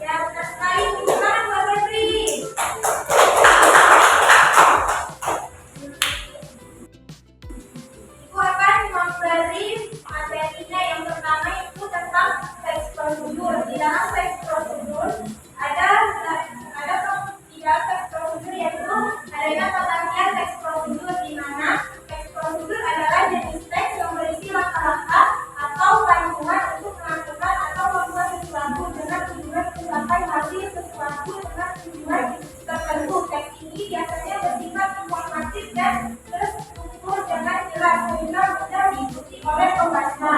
Ya, benar sekali. Silakan Mbak Febri. Ibu akan memberi materinya. Yang pertama itu tentang teks prosedur. Di dalam teks prosedur ada di dalam teks prosedur yaitu adanya pengertian teks prosedur, di mana teks prosedur adalah jenis teks yang berisi langkah-langkah atau panduan untuk melakukan atau membuat sesuatu dengan tujuan mencapai hasil sesuatu dengan tujuan tertentu. Teks ini biasanya bersifat informatif dan terstruktur dengan jelas sehingga mudah diikuti oleh pembaca.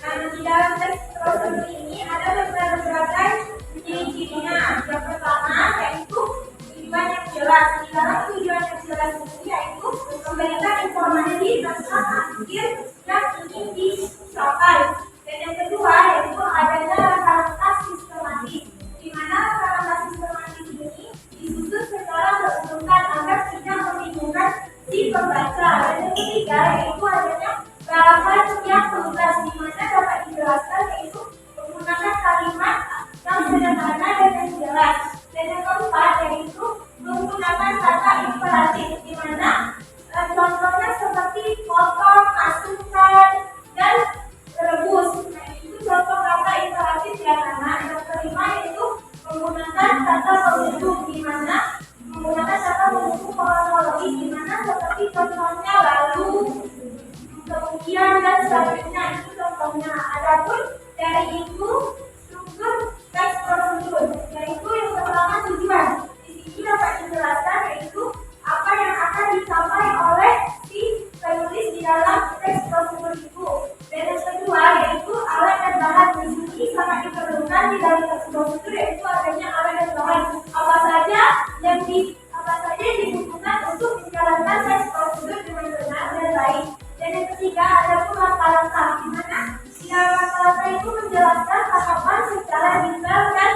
Nah, di dalam teks prosedur ini ada berbagai ciri-cirinya. Yang pertama yaitu tujuan yang jelas. Di dalam tujuan yang jelas ini yaitu memberikan informasi tentang akhir yang ingin dicapai. Dan yang kedua yaitu adanya langkah-langkah sistematis, di mana langkah-langkah sistematis ini disusun secara berurutan agar tidak membingungkan si pembaca. Dan yang ketiga yaitu adanya balapan yang tuntas, di mana dapat dijelaskan yaitu menggunakan kalimat yang sederhana dan yang jelas. Dan yang keempat yaitu menggunakan kata imperatif, di mana contohnya seperti potong, masukkan, dan rebus. Nah, itu contoh kata imperatif yang mana. Yang kelima yaitu menggunakan kata penghubung, di mana menggunakan kata penghubung kronologi, di mana seperti contohnya lalu, kemudian, dan selanjutnya. Itu contohnya. Adapun dari itu struktur teks prosedur yaitu yang pertama tujuan. Di sini dapat dijelaskan yaitu apa yang akan dicapai oleh si penulis di dalam teks prosedur itu. Dan yang kedua yaitu alat dan bahan. Di sini sangat diperlukan di dalam teks prosedur yaitu adanya alat dan bahan. Apa saja yang dibutuhkan untuk menjalankan teks prosedur dengan benar dan baik. Dan yang ketiga ada pun langkah-langkah, di mana di dalam langkah-langkah itu menjelaskan tahapan secara detail dan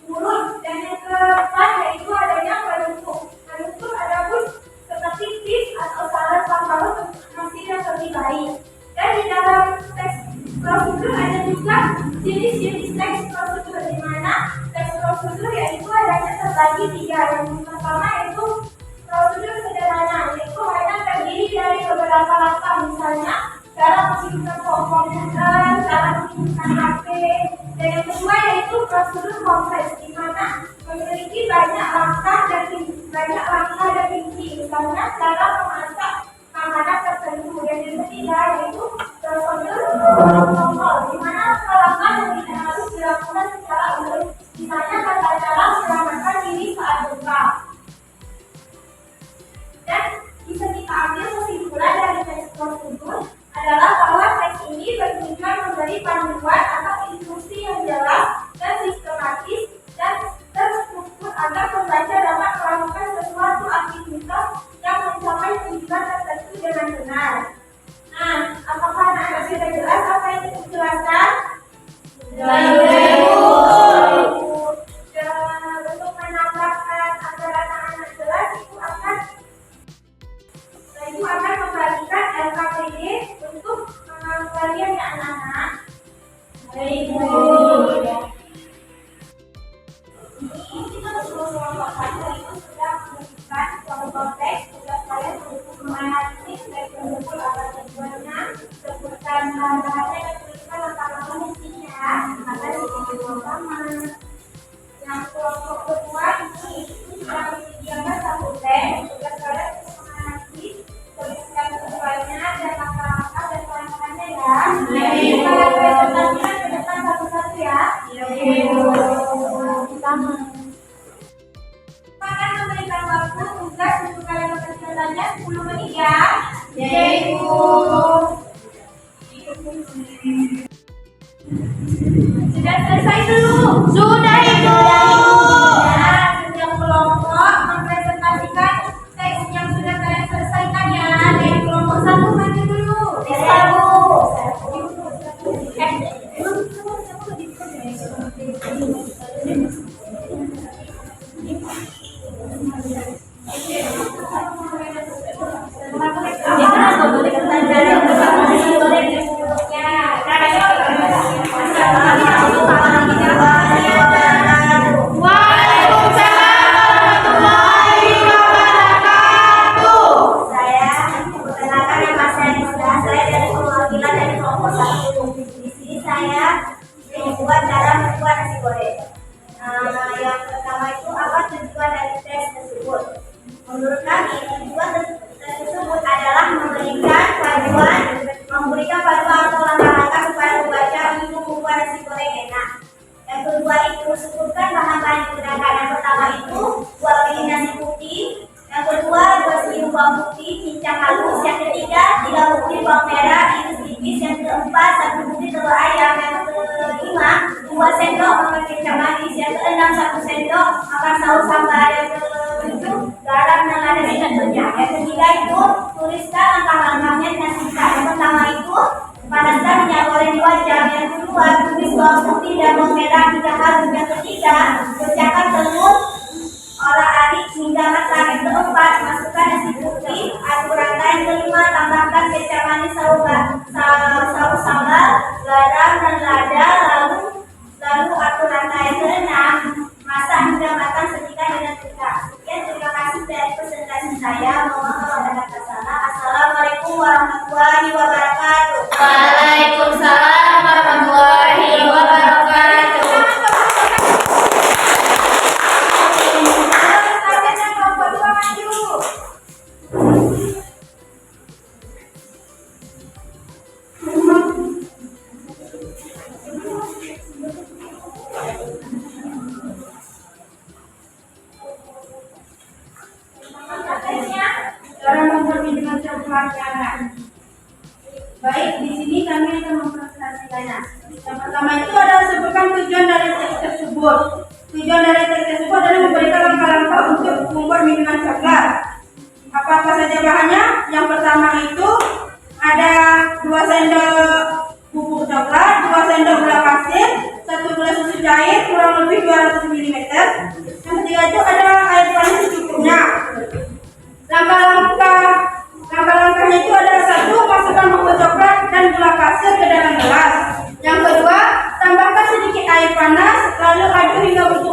urut. Dan yang keempat yaitu adanya penutur. Penutur ada pun seperti tips atau saran langkah untuk hasil yang lebih baik. Dan di dalam teks prosedur ada juga jenis-jenis teks prosedur, di mana teks prosedur yaitu adanya terbagi tiga. Yang pertama yaitu prosedur sederhana, yaitu hanya terdiri dari beberapa langkah, misalnya cara menghidupkan komputer, cara menghidupkan HP. Dan yang kedua yaitu prosedur kompleks, di mana memiliki banyak langkah dan rinci, misalnya cara memasak makanan tertentu. Dan yang ketiga yaitu prosedur protokol, di mana langkah yang tidak harus dilakukan secara umum, misalnya tata cara menyelamatkan diri saat gempa. Dan bisa kita ambil kesimpulan dari teks prosedur adalah bahwa teks ini bertujuan memberi panduan atau instruksi yang jelas dan sistematis dan terstruktur agar pembaca dapat melakukan sesuatu aktivitas yang mencapai tujuan tertentu dengan benar. Nah, apakah anak-anak sudah jelas apa yang dijelaskan? Untuk menambahkan agar anak-anak jelas, Ibu akan membagikan LKPD untuk kalian ya anak-anak. Baik, Bu. Ini kita kelompok-kelompok itu sudah memberikan contoh teks. Tugas kalian untuk menganalisis dan mengumpul apa tujuannya, sebutkan bahan-bahannya dan tuliskan langkah-langkah misinya agar diikuti bersama. Yang kelompok kedua ini sudah menyediakan satu teks. Tugas kalian untuk menganalisis, sebutkan tujuannya dan langkah-langkah dan pelaksananya ya. Kita presentasikan ke depan satu-satu ya. Akan memberikan waktu tugas untuk kalian mempersiapkannya 10 menit ya. Ibu. Sudah selesai belum? Sudah Ibu. Ya, setiap kelompok mempresentasikan teks yang sudah kalian selesaikan ya. Dari kelompok 1 maju dulu. Ya, bahan-bahan yang digunakan. Yang pertama itu 2 piring nasi putih, yang kedua 2 siung bawang putih cincang halus, yang ketiga 3 butir bawang merah iris tipis, yang keempat 1 butir telur ayam, yang kelima 2 sendok makan kecap manis, yang keenam 1 sendok makan saus sambal, yang ketujuh garam dan lada tentunya. Yang ketiga itu tuliskan langkah-langkahnya dengan singkat. Yang pertama itu panaskan minyak goreng 2 jam, yang kedua tumis bawang putih dan bawang merah hingga halus, yang ketiga pecahkan telur olah-arik hingga matang, yang keempat masukkan nasi putih aduk rata, yang kelima tambahkan kecap manis, saus sambal, garam dan lada, lalu atur rata, yang keenam masak hingga matang setrika dengan tiga. Sekian, terima kasih dari presentasi saya. Mohon kalau ada kata salah. Assalamualaikum warahmatullahi wabarakatuh. Waalaikumsalam warahmatullahi wabarakatuh. Cara membuat minuman sederhana. Baik, di sini kami akan mempresentasikannya. Yang pertama itu adalah sebutkan tujuan dari teks tersebut. Tujuan dari teks tersebut adalah memberikan langkah-langkah untuk membuat minuman coklat. Apa saja bahannya? Yang pertama itu ada 2 sendok bubuk coklat, 2 sendok gula pasir, 1 gelas susu cair kurang lebih 200 ml. Yang ketiga itu ada air panas secukupnya. Langkah-langkahnya itu adalah 1. Masukkan bubuk coklat dan gula pasir ke dalam gelas. Yang kedua, tambahkan sedikit air panas lalu aduk hingga bentuk